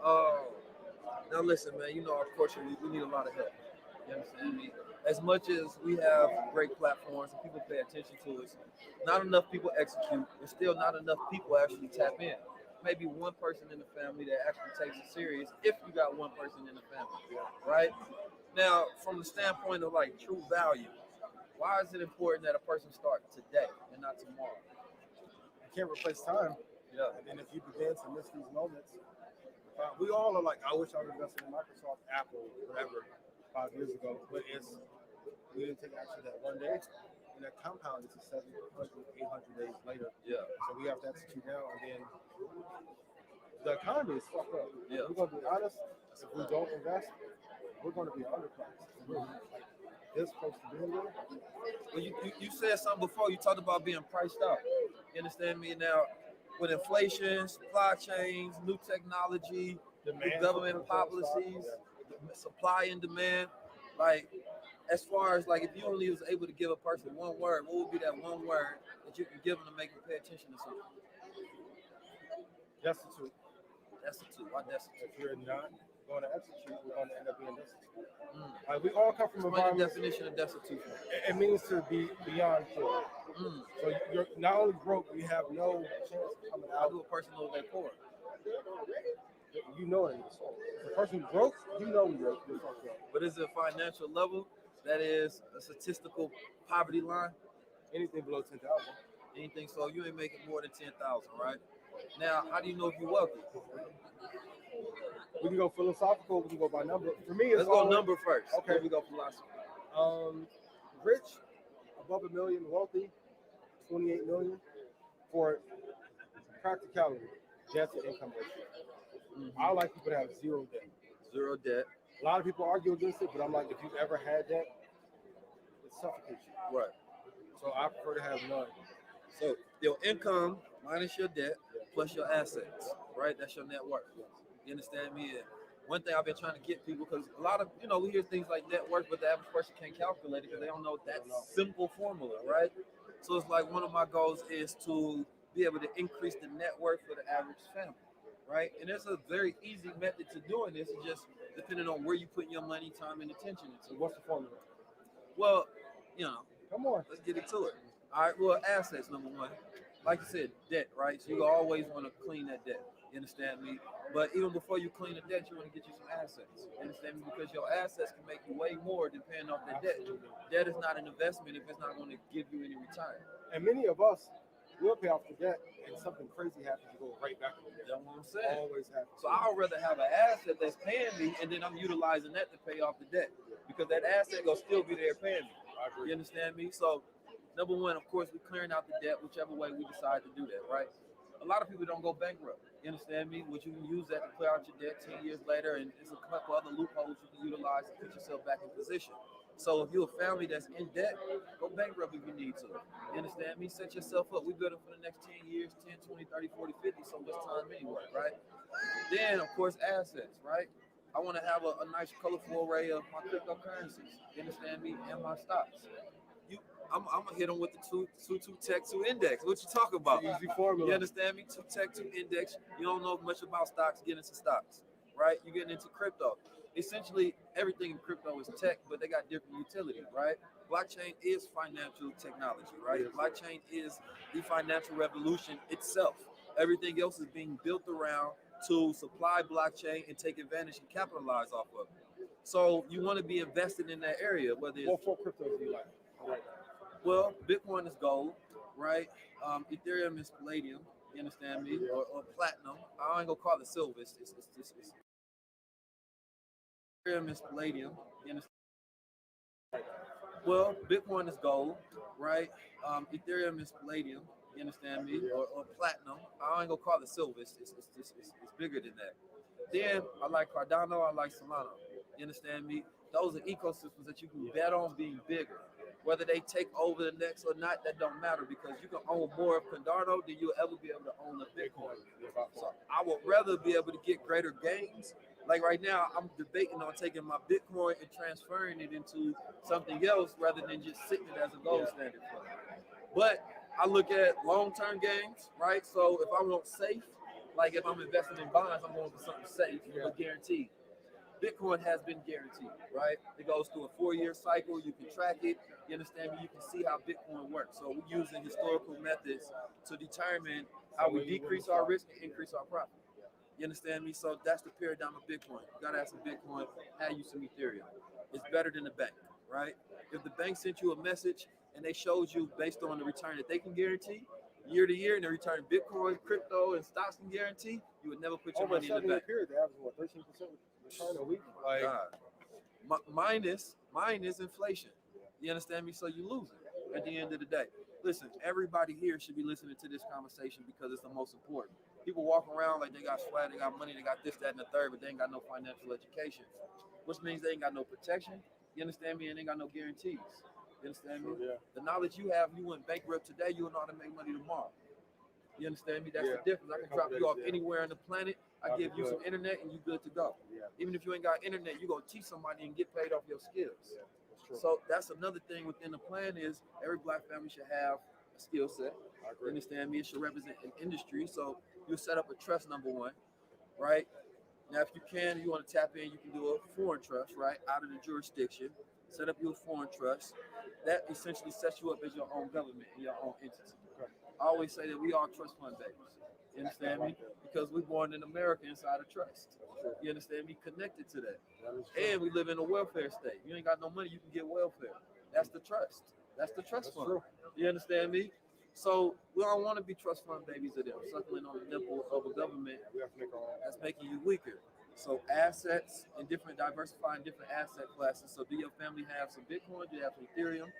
Oh, now listen, man. You know, unfortunately, we need a lot of help. You understand me? As much as we have great platforms and people pay attention to us, not enough people execute, and still not enough people actually tap in. Maybe one person in the family that actually takes it serious if you got one person in the family, right? Now, from the standpoint of like true value, why is it important that a person start today and not tomorrow? You can't replace time. Yeah. And then if you begin to miss these moments, we all are like, I wish I would invested in Microsoft, Apple, whatever, 5 years ago. But we didn't take action that one day, and that compounded to 700, 800 days later. Yeah. So we have to execute now, and then the economy is fucked up. Yeah. We're gonna be honest. If we don't invest, we're gonna be underpriced. Like this close to being there. Well, you said something before. You talked about being priced out. You understand me? Now, with inflation, supply chains, new technology, new Demand for government crypto stock, policies, supply and demand, like as far as like if you only was able to give a person one word, what would be that one word that you can give them to make them pay attention to something? destitute. Destitute. Why destitute? If you're not going to execute, we're going to end up being destitute. Mm. We all come from Explain the environments. definition of destitute. It means to be beyond poor. Mm. So you're not only broke, you have no chance of coming How out. do a person know they're poor? You know it. The person who's broke, you know you're fucked up. But is it a financial level that is a statistical poverty line? Anything below 10,000. Anything so you ain't making more than 10,000, right? Now, how do you know if you're wealthy? We can go philosophical. We can go by number. For me, it's Let's go always, number first. Okay. Then we go philosophy. Rich, above $1 million, wealthy, 28 million. For practicality, debt to income ratio. Mm-hmm. I like people to have zero debt. Zero debt. A lot of people argue against it, but I'm like, if you've ever had that, it suffocates you. Right. So I prefer to have none. So your income minus your debt plus your assets, right? That's your net worth. You understand me? And one thing I've been trying to get people, because a lot of, we hear things like net worth, but the average person can't calculate it because they don't know that simple formula, right? So it's like one of my goals is to be able to increase the net worth for the average family, right? And there's a very easy method to doing this. It's just depending on where you put your money, time, and attention So into. what's the formula? Well, Come on. let's get into it. All right, well, assets, number one. Like you said, debt, right? So you always want to clean that debt. You understand me? But even before you clean the debt, you want to get you some assets. You understand me? Because your assets can make you way more than paying off that debt. Debt is not an investment if it's not going to give you any return. And many of us will pay off the debt, and something crazy happens, you go right back into the debt. That's what I'm saying. Always happens. So I'd rather have an asset that's paying me, and then I'm utilizing that to pay off the debt. Because that asset will still be there paying me. You understand me? So number one, of course, we're clearing out the debt, whichever way we decide to do that, right? A lot of people don't go bankrupt. You understand me? Which you can use that to clear out your debt 10 years later, and there's a couple other loopholes you can utilize to put yourself back in position. So if you're a family that's in debt, go bankrupt if you need to. You understand me? Set yourself up. We build it for the next 10 years, 10, 20, 30, 40, 50, so much time anyway, right? Then, of course, assets, right? I want to have a nice, colorful array of my cryptocurrencies. You understand me? And my stocks. I'm gonna hit them with the two tech two index. What you talk about? Easy formula. You understand me? Two tech two index. You don't know much about stocks. Get into stocks, right? You getting into crypto. Essentially, everything in crypto is tech, but they got different utility, right? Blockchain is financial technology, right? Blockchain is the financial revolution itself. Everything else is being built around to supply blockchain and take advantage and capitalize off of it. So you want to be invested in that area, whether it's What four cryptos do you like? Right. well, Bitcoin is gold, right? Ethereum is palladium. You understand me? Or platinum. I ain't gonna call it silver. It's Ethereum is palladium. You understand? Well, Bitcoin is gold, right? Ethereum is palladium. You understand me? Or platinum. I ain't gonna call it silver. It's bigger than that. Then I like Cardano. I like Solana. You understand me? Those are ecosystems that you can bet on being bigger. Whether they take over the next or not, that don't matter because you can own more of Cardano than you'll ever be able to own a Bitcoin. So I would rather be able to get greater gains. Like right now, I'm debating on taking my Bitcoin and transferring it into something else rather than just sitting it as a gold standard for me. But I look at long-term gains, right? So if I want safe, Like if I'm investing in bonds, I'm going for something safe but guaranteed. Bitcoin has been guaranteed, right? It goes through a 4-year cycle. You can track it. You understand me? You can see how Bitcoin works. So we're using historical methods to determine how we decrease our risk and increase our profit. You understand me? So that's the paradigm of Bitcoin. You gotta have some Bitcoin, have you some Ethereum. It's better than the bank, right? If the bank sent you a message and they showed you based on the return that they can guarantee year to year, and the return Bitcoin, crypto, and stocks can guarantee, you would never put your money in the bank. Period, they average what, 13% return a week? Like, minus inflation. You understand me? So you lose it at the end of the day. Listen, everybody here should be listening to this conversation because it's the most important. People walk around like they got swag, they got money, they got this, that, and the third, but they ain't got no financial education, which means they ain't got no protection. You understand me? And they ain't got no guarantees. You understand me? Yeah. The knowledge you have, you went bankrupt today, you will know how to make money tomorrow. You understand me? That's the difference. I can drop you off anywhere on the planet. I give you some internet and you good to go. Even if you ain't got internet, you gonna teach somebody and get paid off your skills. So that's another thing within the plan is every black family should have a skill set. You understand me? It should represent an industry. So you set up a trust, number one, right? Now, if you can, you want to tap in, you can do a foreign trust, right? Out of the jurisdiction. Set up your foreign trust. That essentially sets you up as your own government and your own entity. I always say that we are trust fund babies. You understand me? Because we're born in America inside a trust. You understand me? Connected to that. And we live in a welfare state. You ain't got no money, you can get welfare. That's the trust. That's the trust fund. You understand me? So we don't want to be trust fund babies of them, suckling on the nipple of a government that's making you weaker. So assets and diversifying different asset classes. So do your family have some Bitcoin? Do you have some Ethereum?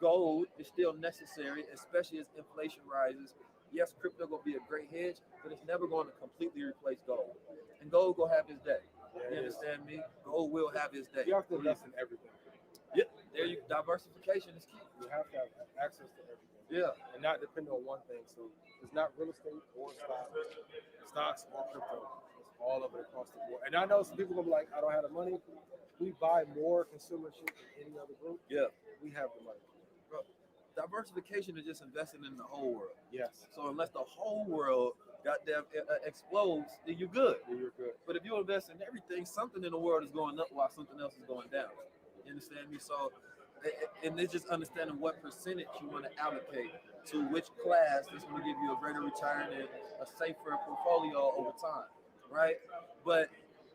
Gold is still necessary, especially as inflation rises. Yes, crypto gonna be a great hedge, but it's never going to completely replace gold. And gold gonna have his day. You understand me? Gold will have his day. You have to invest in everything. Yeah, there you diversification is key. You have to have access to everything. Yeah, and not depend on one thing. So it's not real estate or stocks or crypto. It's all of it across the board. And I know some people gonna be like, I don't have the money. We buy more consumer shit than any other group. Yeah, we have the money. Bro, diversification is just investing in the whole world. Yes. So unless the whole world goddamn explodes, then you're good. Then you're good. But if you invest in everything, something in the world is going up while something else is going down. You understand me? So, and it's just understanding what percentage you want to allocate to which class that's going to give you a greater return and a safer portfolio over time, right? But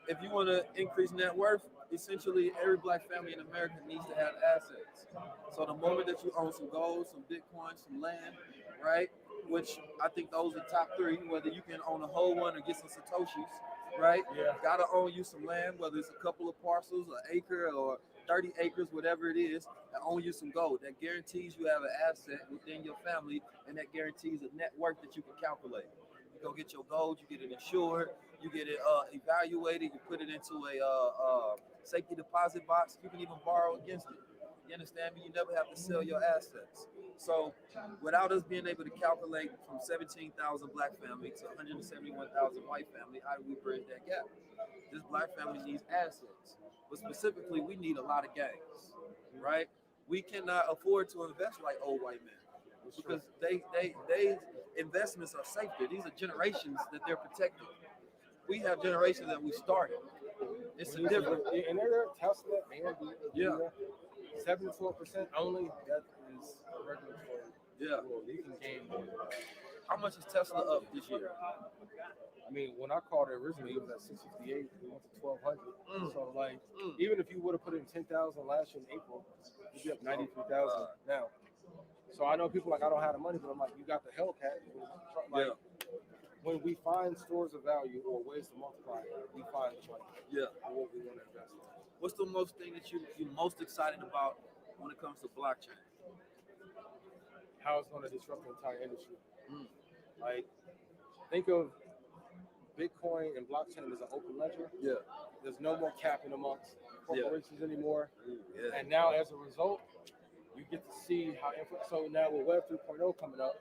if you want to increase net worth, essentially every black family in America needs to have assets. So the moment that you own some gold, some Bitcoin, some land, right? Which I think those are top three, whether you can own a whole one or get some Satoshis, right? Yeah. Gotta own you some land, whether it's a couple of parcels, an acre or 30 acres, whatever it is, and own you some gold. That guarantees you have an asset within your family, and that guarantees a net worth that you can calculate. You go get your gold, you get it insured, you get it evaluated, you put it into a safety deposit box. You can even borrow against it. You understand me? You never have to sell your assets. So without us being able to calculate from 17,000 black family to 171,000 white family, how do we bridge that gap? This black family needs assets. But specifically, we need a lot of gains, right? We cannot afford to invest like old white men because they investments are safer. These are generations that they're protecting. We have generations that we started. It's a different. And they're Tesla and yeah. 7-12% only. That is regulatory. Yeah. Well, you can gain more. How much is Tesla up this year? I mean, when I called it originally, it was at 658. It went to 1,200. So, like, even if you would have put in 10,000 last year in April, you'd be up 93,000 now. So I know people like, I don't have the money, but I'm like, you got the Hellcat. Like, when we find stores of value or ways to multiply, we find the money. Yeah. And what we want to invest in. What's the most thing that you're most excited about when it comes to blockchain? How it's going to disrupt the entire industry. Like, think of Bitcoin and blockchain as an open ledger. Yeah. There's no more capping amongst corporations anymore. Yeah. And now, as a result, you get to see how. So now with Web 3.0 coming up,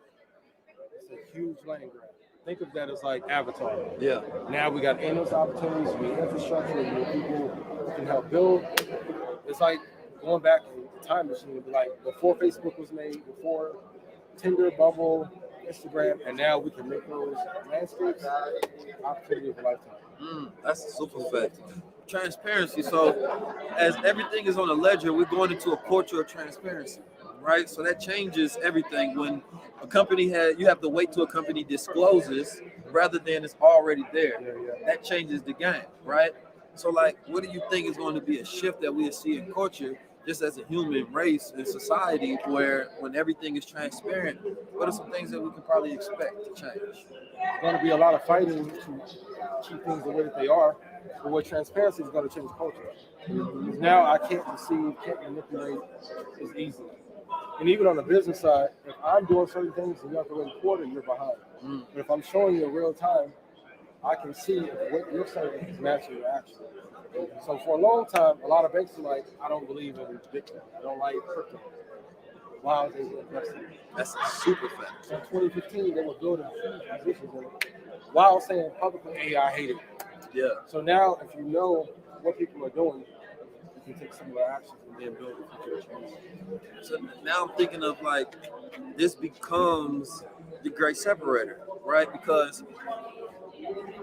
it's a huge land grab. Think of that as like Avatar. Yeah. Now we got endless opportunities, we need infrastructure, we need people who can help build. It's like going back in the time machine, like before Facebook was made, before Tinder, Bubble, Instagram, and now we can make those landscapes opportunity of a lifetime. That's a super fact. Transparency. So, as everything is on a ledger, we're going into a culture of transparency, right? So that changes everything. When a company you have to wait till a company discloses rather than it's already there. That changes the game, right? So, like, what do you think is going to be a shift that we'll see in culture, just as a human race and society, where when everything is transparent, what are some things that we can probably expect to change? There's going to be a lot of fighting to keep things the way that they are, but what transparency is going to change culture. Because now I can't deceive, can't manipulate as easily. And even on the business side, if I'm doing certain things and you have to wait a quarter, you're behind. But if I'm showing you in real time, I can see if what you're saying is matching your action. So for a long time, a lot of banks are like, I don't believe in Bitcoin. I don't like crypto. Why are they investing? That's a super fact. So in 2015, they were building huge positions in it while saying publicly, hey, I hate it. Yeah. So now, if you know what people are doing, you can take similar actions and then build a future change. So now I'm thinking of like, this becomes the great separator, right? Because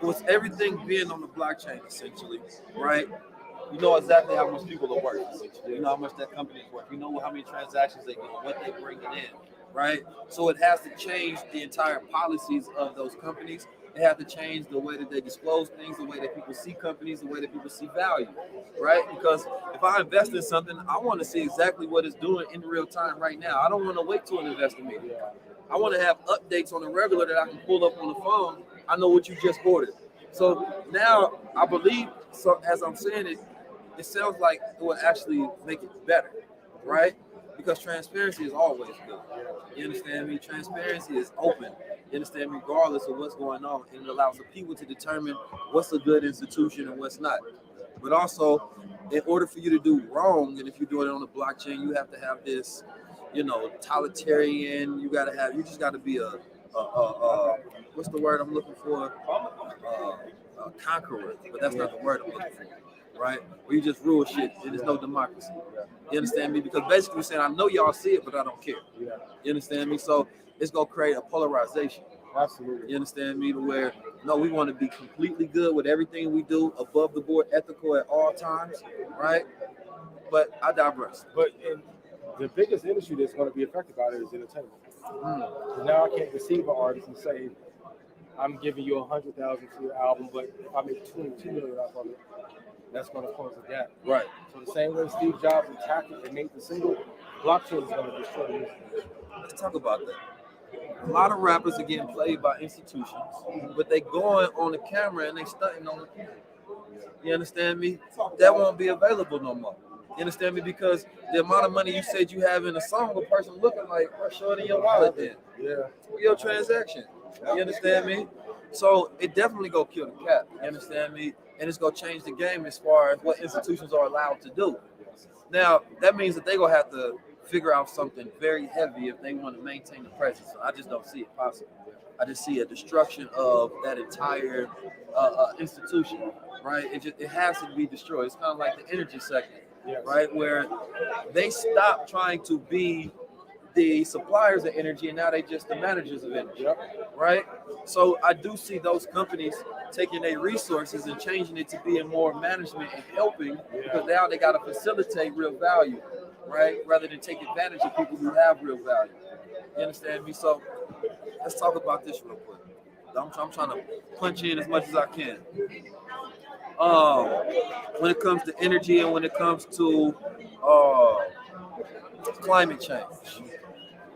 with everything being on the blockchain, essentially, right? You know exactly how much people are worth, essentially. You know how much that company is worth. You know how many transactions they do, what they bring it in, right? So it has to change the entire policies of those companies. It has to change the way that they disclose things, the way that people see companies, the way that people see value, right? Because if I invest in something, I want to see exactly what it's doing in real time right now. I don't want to wait till an investor meeting. I want to have updates on the regular that I can pull up on the phone. I know what you just ordered. So now I believe, so as I'm saying it, it sounds like it will actually make it better, right? Because transparency is always good. You understand me? Transparency is open. You understand me? Regardless of what's going on, and it allows the people to determine what's a good institution and what's not. But also, in order for you to do wrong, and if you're doing it on the blockchain, you have to have this, totalitarian. You just got to be a what's the word I'm looking for? A conqueror, but that's not the word I'm looking for. Right? Where you just rule shit and there's no democracy. You understand me? Because basically we're saying, I know y'all see it, but I don't care. You understand me? So it's going to create a polarization. Absolutely. You understand me? To where, no, we want to be completely good with everything we do, above the board, ethical at all times, right? But I digress. But the biggest industry that's going to be affected by it is entertainment. Now I can't deceive an artist and say, I'm giving you $100,000 for your album, but if I make $22 million off of it, that's going to close the gap. Right. So the same way Steve Jobs attacked it and made the single, blockchain is going to destroy the music. Let's talk about that. A lot of rappers are getting played by institutions, but they going on the camera and they stunting on the camera. You understand me? That won't be available no more. You understand me? Because the amount of money you said you have in a song, a person looking like, show it in your wallet then. Yeah. Your transaction. You understand me? So it definitely gonna kill the cap. You understand me? And it's gonna change the game as far as what institutions are allowed to do. Now that means that they're gonna have to figure out something very heavy if they want to maintain the presence. I just don't see it possible. I just see a destruction of that entire institution, right? It has to be destroyed. It's kind of like the energy sector, right? Where they stop trying to be the suppliers of energy and now they just the managers of energy, right? So I do see those companies taking their resources and changing it to being more management and helping, because now they got to facilitate real value, right? Rather than take advantage of people who have real value. You understand me? So let's talk about this real quick. I'm trying to punch in as much as I can. When it comes to energy and when it comes to climate change,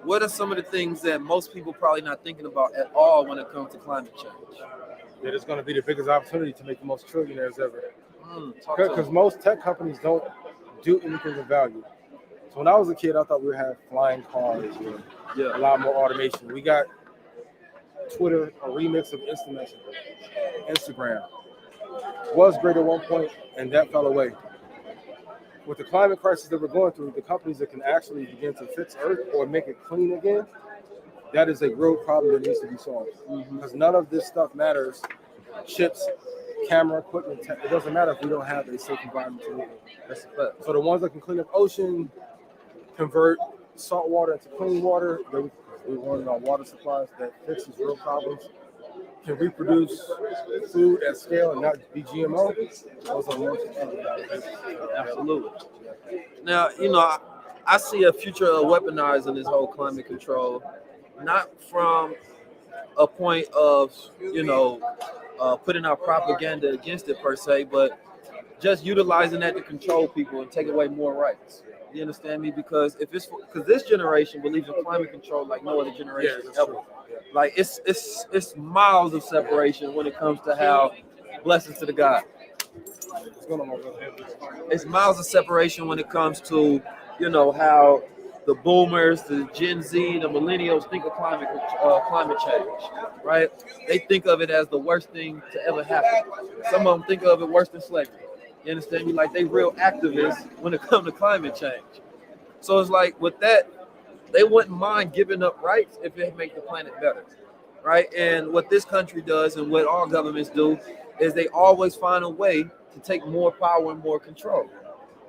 what are some of the things that most people probably not thinking about at all when it comes to climate change? That it's going to be the biggest opportunity to make the most trillionaires ever. Because most tech companies don't do anything of value. So when I was a kid, I thought we would have flying cars and a lot more automation. We got Twitter, a remix of instant messaging. Instagram was great at one point, and that fell away. With the climate crisis that we're going through, the companies that can actually begin to fix Earth or make it clean again, that is a real problem that needs to be solved. Because none of this stuff matters. Chips, camera equipment, it doesn't matter if we don't have a safe environment to live in. That's the fact. So the ones that can clean up ocean, convert salt water into clean water, we're running on water supplies that fixes real problems, can reproduce food at scale and not be GMO, those are the most important things. Absolutely. Now, I see a future of weaponizing this whole climate control, not from a point of, putting out propaganda against it per se, but just utilizing that to control people and take away more rights. You understand me? Because because this generation believes in climate control like no other generation ever. Like it's miles of separation when it comes to how blessings to the God. It's miles of separation when it comes to how the boomers, the Gen Z, the millennials think of climate change, right? They think of it as the worst thing to ever happen. Some of them think of it worse than slavery. You understand me? Like they real activists when it comes to climate change. So it's like with that, they wouldn't mind giving up rights if it make the planet better, right? And what this country does and what all governments do is they always find a way to take more power and more control.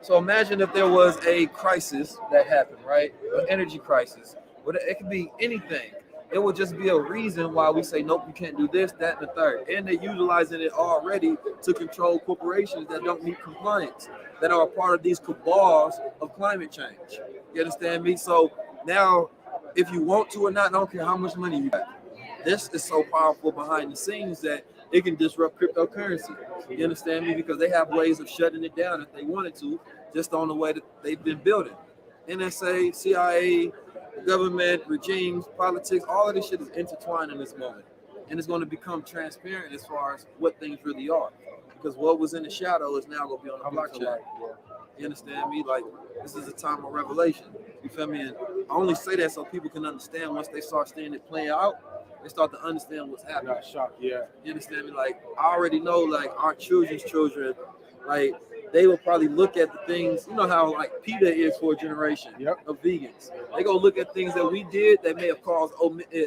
So imagine if there was a crisis that happened, right? An energy crisis. It could be anything. It would just be a reason why we say, nope, you can't do this, that, and the third. And they're utilizing it already to control corporations that don't meet compliance, that are a part of these cabals of climate change. You understand me? So now, if you want to or not, I don't care how much money you got. This is so powerful behind the scenes that it can disrupt cryptocurrency. You understand me? Because they have ways of shutting it down if they wanted to, just on the way that they've been building. NSA, CIA, government, regimes, politics, all of this shit is intertwined in this moment. And it's going to become transparent as far as what things really are. Because what was in the shadow is now going to be on the blockchain. You understand me? Like, this is a time of revelation. You feel me? And I only say that so people can understand once they start seeing it play out. They start to understand what's happening. Not shocked, yeah. You understand me? Like, I already know, like, our children's children, like, they will probably look at the things, you know how, like, PETA is for a generation of vegans. They go look at things that we did that may have caused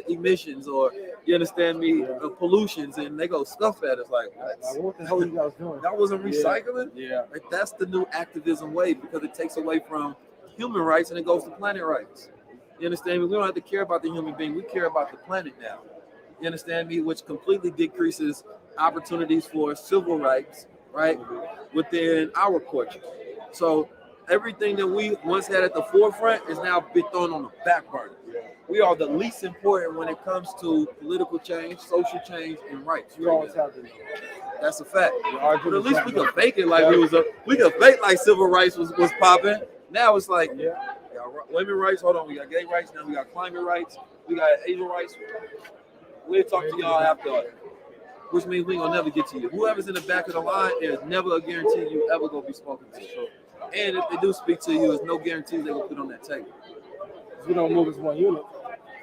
emissions or, you understand me, pollutions, and they go scuff at us like, what the hell are you guys doing? That wasn't recycling? Yeah. Like, that's the new activism way because it takes away from human rights and it goes to planet rights. You understand me? We don't have to care about the human being. We care about the planet now. You understand me? Which completely decreases opportunities for civil rights, right, within our culture. So everything that we once had at the forefront is now been thrown on the back burner. We are the least important when it comes to political change, social change, and rights. You always have to. That's a fact. But at least we could fake it like we could fake like civil rights was popping. Now it's like, we got women rights. Hold on, we got gay rights. Now we got climate rights. We got Asian rights. We'll talk to y'all after, which means we ain't gonna never get to you. Whoever's in the back of the line, there's never a guarantee you ever gonna be spoken to. And if they do speak to you, there's no guarantees they will put on that table. We don't move as one unit.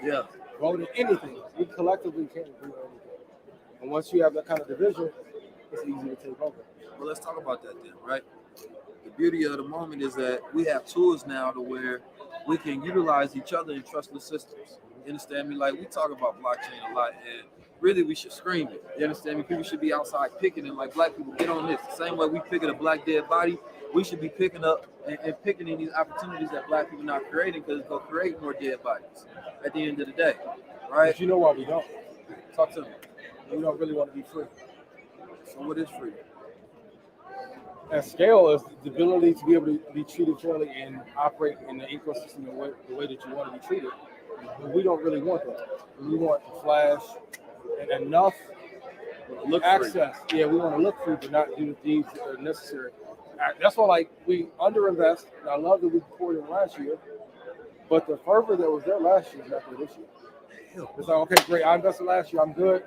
Yeah. Voting anything. We collectively can't do anything. And once you have that kind of division, it's easy to take over. Well, let's talk about that then, right? The beauty of the moment is that we have tools now to where we can utilize each other in trustless systems. You understand me? Like, we talk about blockchain a lot, and really we should scream it. You understand me? People should be outside picking it like black people get on this. The same way we pick at a black dead body, we should be picking up and picking in these opportunities that black people are not creating because it's going to create more dead bodies at the end of the day, right? But you know why we don't? Talk to me. We don't really want to be free. So what is free? At scale is the ability to be able to be treated fairly and operate in the ecosystem the way that you want to be treated. But we don't really want that. We want to flash and enough access. Free. Yeah, we want to look free, but not do the deeds that are necessary. That's why, like, we underinvest. And I love that we poured in last year, but the fervor that was there last year is not there this year. It's like, okay, great. I invested last year. I'm good.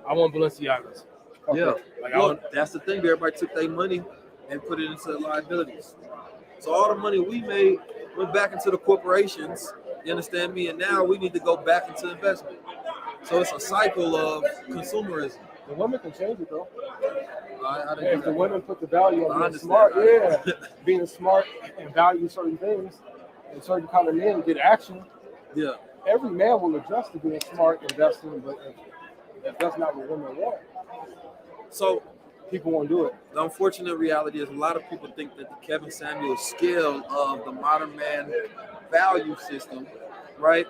I want Balenciagas. Okay. Yeah. Like, well, that's the thing. Everybody took their money and put it into liabilities. So all the money we made went back into the corporations. You understand me? And now we need to go back into investment. So it's a cycle of consumerism. The women can change it though. If the women put the value on being smart, being smart and value certain things, and certain kind of men get action. Yeah. Every man will adjust to being smart, investing, but if that's not what women want, so people won't do it. The unfortunate reality is a lot of people think that the Kevin Samuels scale of the modern man value system, right,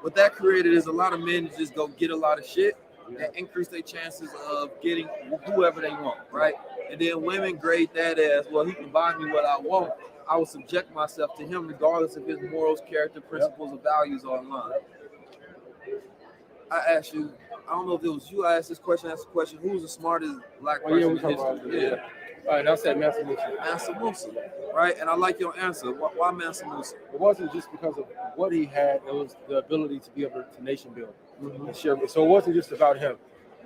what that created is a lot of men just go get a lot of shit and increase their chances of getting whoever they want, right? And then women grade that as, well, he can buy me what I want. I will subject myself to him regardless of his morals, character, principles, or values are in line. I asked you, I don't know if it was you I asked this question, who's the smartest black person in history? Yeah. All right, and I said Mansa Musa. Mansa Musa, right? And I like your answer. Why Mansa Musa? It wasn't just because of what he had, it was the ability to be able to nation build and share. So it wasn't just about him.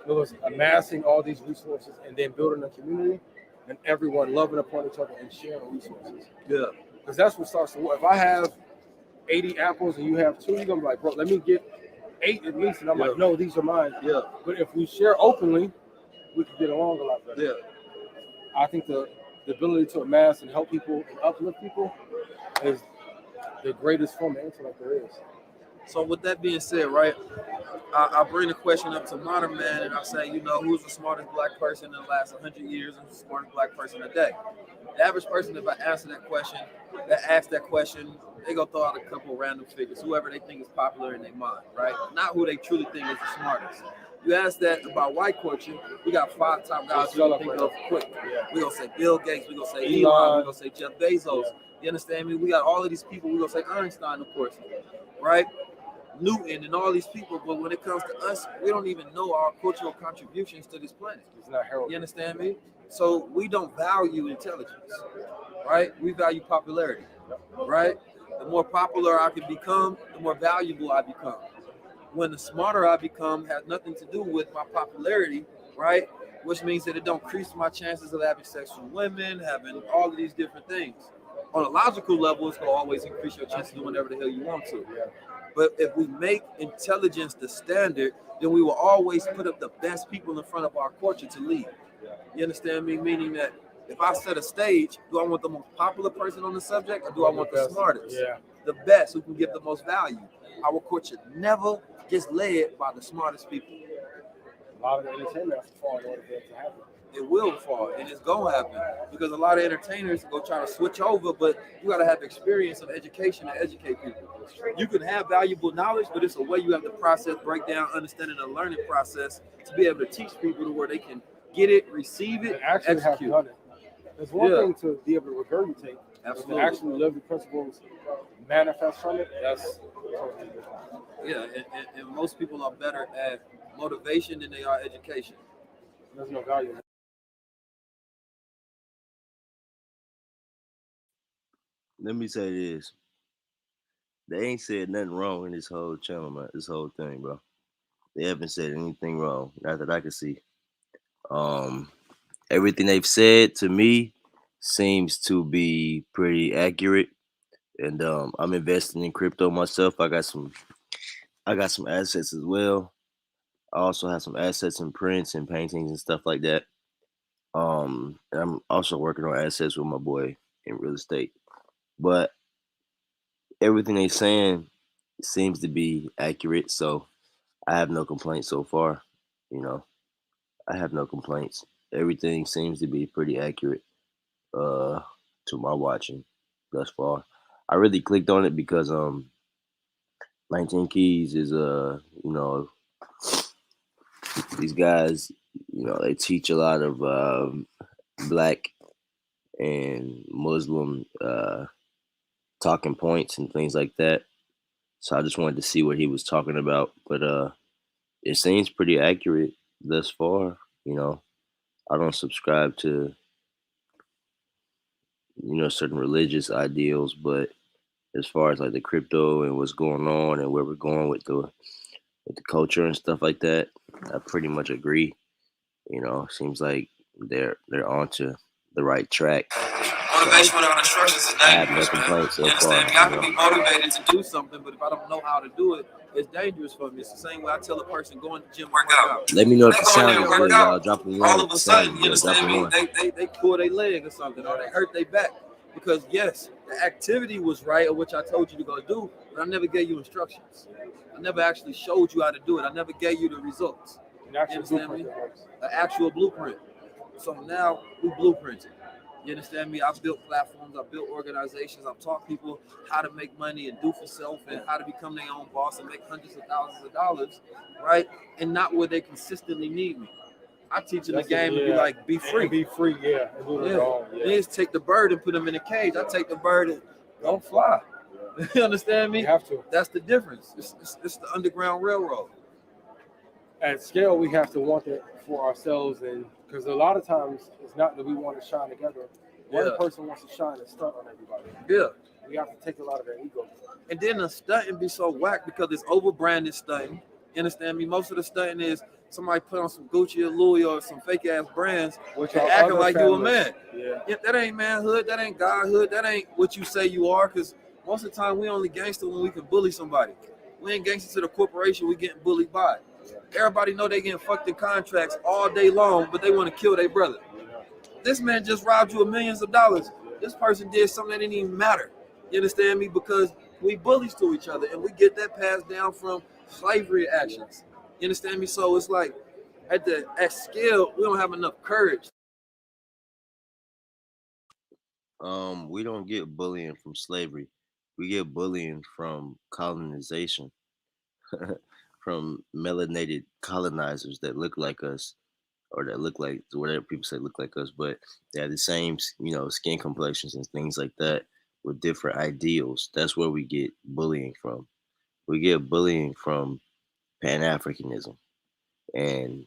It was amassing all these resources and then building a community and everyone loving upon each other and sharing resources. Yeah. Because that's what starts to work. If I have 80 apples and you have 2, you're going to be like, bro, let me get 8 at least. And I'm like, no, these are mine. Yeah. But if we share openly, we can get along a lot better. Yeah. I think the ability to amass and help people and uplift people is the greatest form of intellect there is. So with that being said, right, I bring the question up to modern man and I say, who's the smartest black person in the last 100 years and the smartest black person today? The average person, if I ask that question, they go throw out a couple random figures, whoever they think is popular in their mind, right? Not who they truly think is the smartest. You ask that about white culture, we got 5 top guys we think of quick. We're going to say Bill Gates, we're going to say Elon, we're going to say Jeff Bezos. You understand me? We got all of these people, we're going to say Einstein, of course, right? Newton and all these people, but when it comes to us, we don't even know our cultural contributions to this planet. It's not heroic. You understand me? So we don't value intelligence, right? We value popularity, right? The more popular I can become, the more valuable I become. When the smarter I become has nothing to do with my popularity, right? Which means that it don't increase my chances of having sex with women, having all of these different things. On a logical level, it's gonna always increase your chances of doing whatever the hell you want to. But if we make intelligence the standard, then we will always put up the best people in front of our culture to lead. You understand me? Meaning that if I set a stage, do I want the most popular person on the subject or do I want the smartest? The best who can give the most value. Our culture never gets led by the smartest people. A lot of the entertainment has to fall in order for it to happen. It will fall, and it's gonna happen because a lot of entertainers go try to switch over, but you gotta have experience of education to educate people. You can have valuable knowledge, but it's a way you have to process, break down, understanding the learning process to be able to teach people to where they can get it, receive it, actually execute. Have done it. There's one thing to be able to regurgitate, absolutely, to actually live the principles, manifest from it. That's totally different. And most people are better at motivation than they are education. There's no value. Let me say this. They ain't said nothing wrong in this whole channel, man. This whole thing, bro. They haven't said anything wrong, not that I can see. Everything they've said to me seems to be pretty accurate. And I'm investing in crypto myself. I got some assets as well. I also have some assets in prints and paintings and stuff like that. And I'm also working on assets with my boy in real estate. But everything they're saying seems to be accurate, so I have no complaints so far. I have no complaints. Everything seems to be pretty accurate to my watching thus far. I really clicked on it because 19 Keys is these guys, they teach a lot of black and Muslim talking points and things like that. So I just wanted to see what he was talking about. But it seems pretty accurate thus far. I don't subscribe to, certain religious ideals, but as far as like the crypto and what's going on and where we're going with the culture and stuff like that, I pretty much agree. Seems like they're onto the right track. Motivation without instructions is dangerous, man. So you understand me? I can be motivated to do something, but if I don't know how to do it, it's dangerous for me. It's the same way I tell a person, go in the gym, work out. Let me know if the sound is good, y'all. Drop a one. All of a sudden, you understand me? They pull their leg or something, or they hurt their back. Because yes, the activity was right, or which I told you to go do, but I never gave you instructions. I never actually showed you how to do it. I never gave you the results. You understand me? An actual blueprint. So now we blueprinting. You understand me? I've built platforms, I've built organizations, I've taught people how to make money and do for self and how to become their own boss and make hundreds of thousands of dollars, right? And not where they consistently need me. I teach in the game to be like, be free. And be free, yeah. And do it wrong, yeah. Then take the bird and put him in a cage. I take the bird and don't fly. You understand me? You have to. That's the difference. It's the Underground Railroad. At scale, we have to want it for ourselves, and because a lot of times it's not that we want to shine together. One person wants to shine and stunt on everybody. Yeah. We have to take a lot of that ego. And then the stunting be so whack because it's over-branded stunting. You understand me? Most of the stunting is somebody put on some Gucci or Louis or some fake-ass brands and acting like you a man. Yeah. That ain't manhood. That ain't godhood. That ain't what you say you are, because most of the time we only gangster when we can bully somebody. We ain't gangster to the corporation. We getting bullied by it. Everybody know they getting fucked in contracts all day long, but they want to kill their brother. This man just robbed you of millions of dollars. This person did something that didn't even matter. You understand me? Because we bullies to each other, and we get that passed down from slavery actions. You understand me? So it's like at scale, we don't have enough courage. We don't get bullying from slavery. We get bullying from colonization. From melanated colonizers that look like us, or that look like whatever people say look like us, but they have the same, skin complexions and things like that with different ideals. That's where we get bullying from. We get bullying from Pan-Africanism and,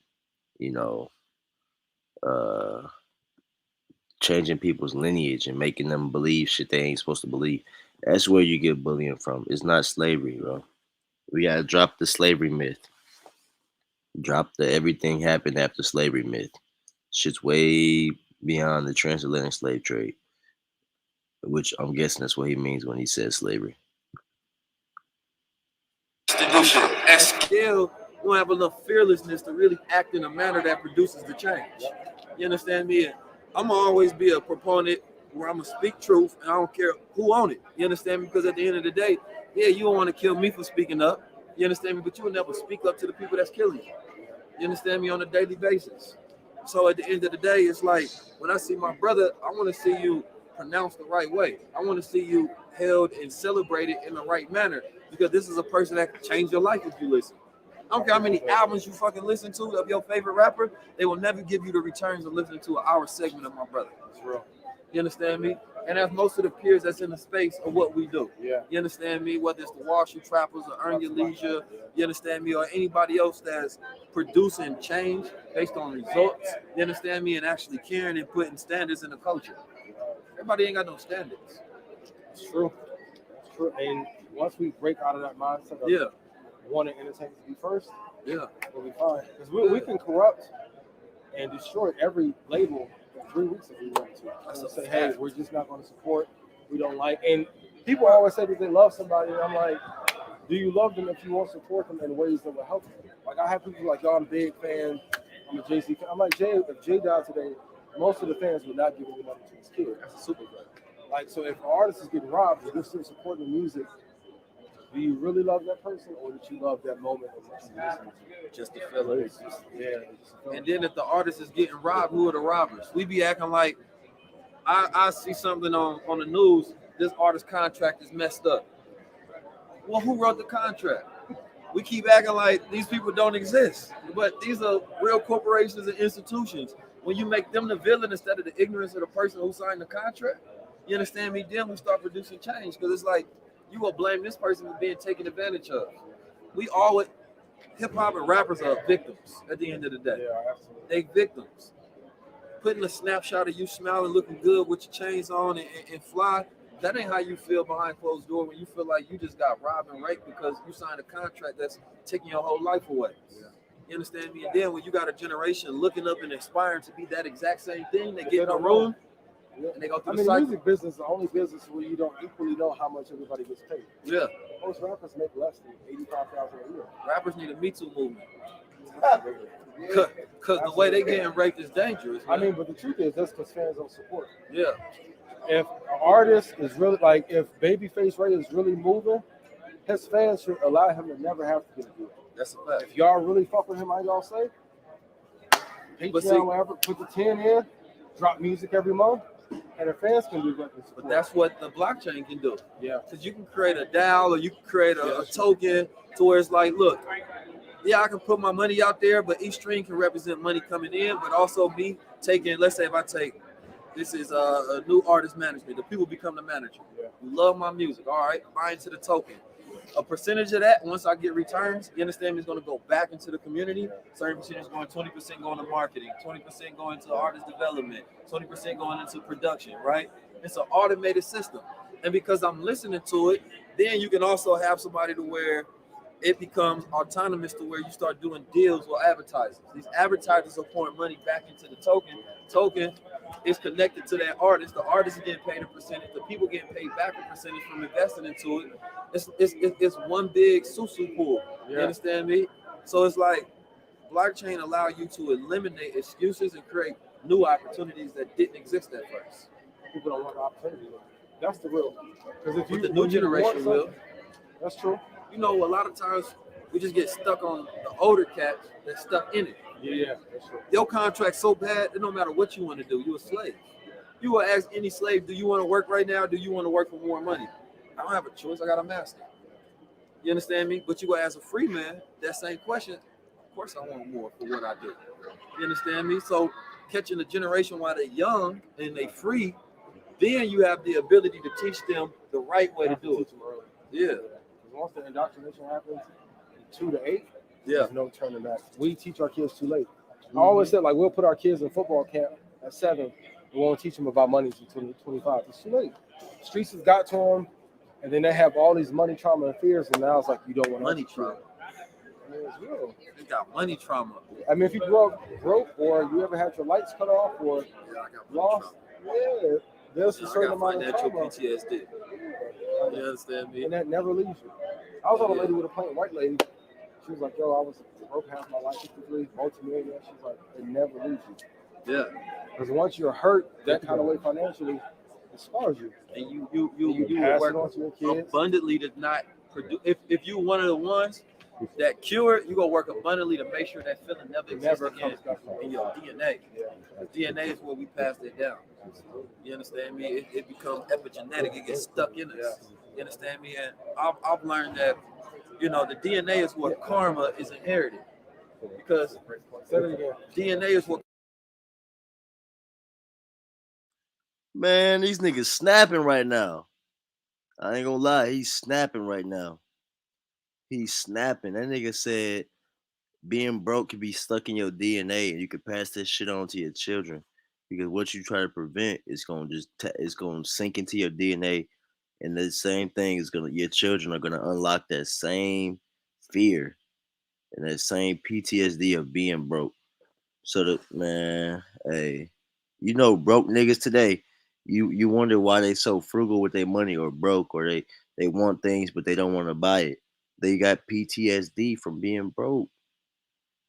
changing people's lineage and making them believe shit they ain't supposed to believe. That's where you get bullying from. It's not slavery, bro. We gotta drop the slavery myth. Drop the everything happened after slavery myth. Shit's way beyond the transatlantic slave trade, which I'm guessing that's what he means when he says slavery. At scale, we don't have enough fearlessness to really act in a manner that produces the change. You understand me? I'm gonna always be a proponent where I'm gonna speak truth, and I don't care who on it. You understand me? Because at the end of the day, yeah, you don't want to kill me for speaking up. You understand me? But you will never speak up to the people that's killing you. You understand me? On a daily basis. So at the end of the day, it's like when I see my brother, I want to see you pronounced the right way. I want to see you held and celebrated in the right manner, because this is a person that can change your life if you listen. I don't care how many albums you fucking listen to of your favorite rapper, they will never give you the returns of listening to an hour segment of my brother. That's real. You understand me? And that's most of the peers that's in the space of what we do. Yeah. You understand me? Whether it's the Wall Street Trappers or Earn Your Leisure, you understand me? Or anybody else that's producing change based on results, you understand me? And actually caring and putting standards in the culture. Everybody ain't got no standards. It's true. It's true. And once we break out of that mindset of wanting entertainment to be first, we'll be fine. Because we can corrupt and destroy every label in 3 weeks if we want to. And say, hey, we're just not going to support. We don't like. And people always say that they love somebody, and I'm like, do you love them if you won't support them in ways that will help them? Like, I have people like, yo, I'm a big fan. I'm a Jay-Z fan. I'm like, Jay, if Jay died today, most of the fans would not give any money to his kid. That's a super fan. Like, so if an artist is getting robbed, you're still supporting the music. Do you really love that person, or did you love that moment of what you listened to? Just to feel it. And then if the artist is getting robbed, who are the robbers? We be acting like I see something on the news, this artist contract is messed up. Well, who wrote the contract? We keep acting like these people don't exist, but these are real corporations and institutions. When you make them the villain instead of the ignorance of the person who signed the contract, you understand me? Then we start producing change, because it's like, you will blame this person for being taken advantage of. We always, hip-hop and rappers are victims at the end of the day. Yeah, absolutely. They victims. Putting a snapshot of you smiling, looking good with your chains on and fly, that ain't how you feel behind closed door when you feel like you just got robbed and raped because you signed a contract that's taking your whole life away. Yeah. You understand me? And then when you got a generation looking up and aspiring to be that exact same thing, they get in a room, and they go through the cycle. The music business is the only business where you don't equally know how much everybody gets paid. Yeah. Most rappers make less than $85,000 a year. Rappers need a Me Too movement. Because the way they getting raped is dangerous. Man. I mean, but the truth is, that's because fans don't support. Yeah. If an artist is really, like, if Babyface Ray is really moving, his fans should allow him to never have to get a deal. That's a fact. If y'all really fuck with him, like y'all say, Patreon, whatever, put the 10 in, drop music every month. And the fans can do what they But support. that's what the blockchain can do. Yeah. Because you can create a DAO or you can create Yeah, a that's true. token to where it's like, look, yeah, I can put my money out there, but each stream can represent money coming in, but also me taking, let's say if I take, this is a new artist management, the people become the manager. Yeah. You love my music, all right, buy into the token. A percentage of that, once I get returns, you understand me, is going to go back into the community. Certain percentage going, 20% going to marketing, 20% going to artist development, 20% going into production, right? It's an automated system. And because I'm listening to it, then you can also have somebody to where it becomes autonomous to where you start doing deals with advertisers. These advertisers are pouring money back into the token. Token is connected to that artist. The artist is getting paid a percentage. The people getting paid back a percentage from investing into it. It's one big susu pool. You understand me? So it's like blockchain allow you to eliminate excuses and create new opportunities that didn't exist at first. People don't want the opportunity. That's the real. Because if But you the new when you want generation will. something- That's true. You know, a lot of times we just get stuck on the older cats that's stuck in it. Yeah, that's true. Your contract's so bad, it don't matter what you want to do, you're a slave. You will ask any slave, do you want to work right now? Do you want to work for more money? I don't have a choice, I got a master. You understand me? But you will ask a free man that same question, of course I want more for what I do. You understand me? So catching the generation while they're young and they free, then you have the ability to teach them the right way to do it. Yeah. Because once the indoctrination happens, 2 to 8, Yeah. there's no turning back. We teach our kids too late. I always said, like, we'll put our kids in football camp at 7. We won't teach them about money until 25. It's too late. Streets has got to them, and then they have all these money trauma and fears, and now it's like you don't want Money trauma. Yeah, it's real. They got money trauma. I mean, if you grew up broke, or you ever had your lights cut off, or Yeah, I got money lost, trauma. yeah, there's a Yeah, I certain got amount of financial trauma. PTSD. You understand me? And that never leaves you. I was on a lady with a plain white lady. She was like, yo, I was broke half my life, 53, multi-millionaire. She's like, it never leaves you. Yeah. Because once you're hurt that kind of way financially, it scars you. And you pass will it on work to your kids. abundantly to not produce. If you one of the ones that cure it, you gonna work abundantly to make sure that feeling never It exists never again comes back. in your DNA. Yeah. The DNA is where we pass it down. You understand me? It becomes epigenetic. It gets stuck in us. You understand me? And I've learned that, you know, the DNA is what karma is inherited. Because Say it again. DNA is what Man, these niggas snapping right now. I ain't gonna lie, he's snapping right now. He's snapping. That nigga said being broke can be stuck in your DNA and you can pass that shit on to your children. Because what you try to prevent is gonna it's gonna sink into your DNA, and the same thing is gonna your children are gonna unlock that same fear and that same PTSD of being broke. So that man, hey, you know, broke niggas today, you wonder why they so frugal with their money or broke or they want things but they don't want to buy it. They got PTSD from being broke.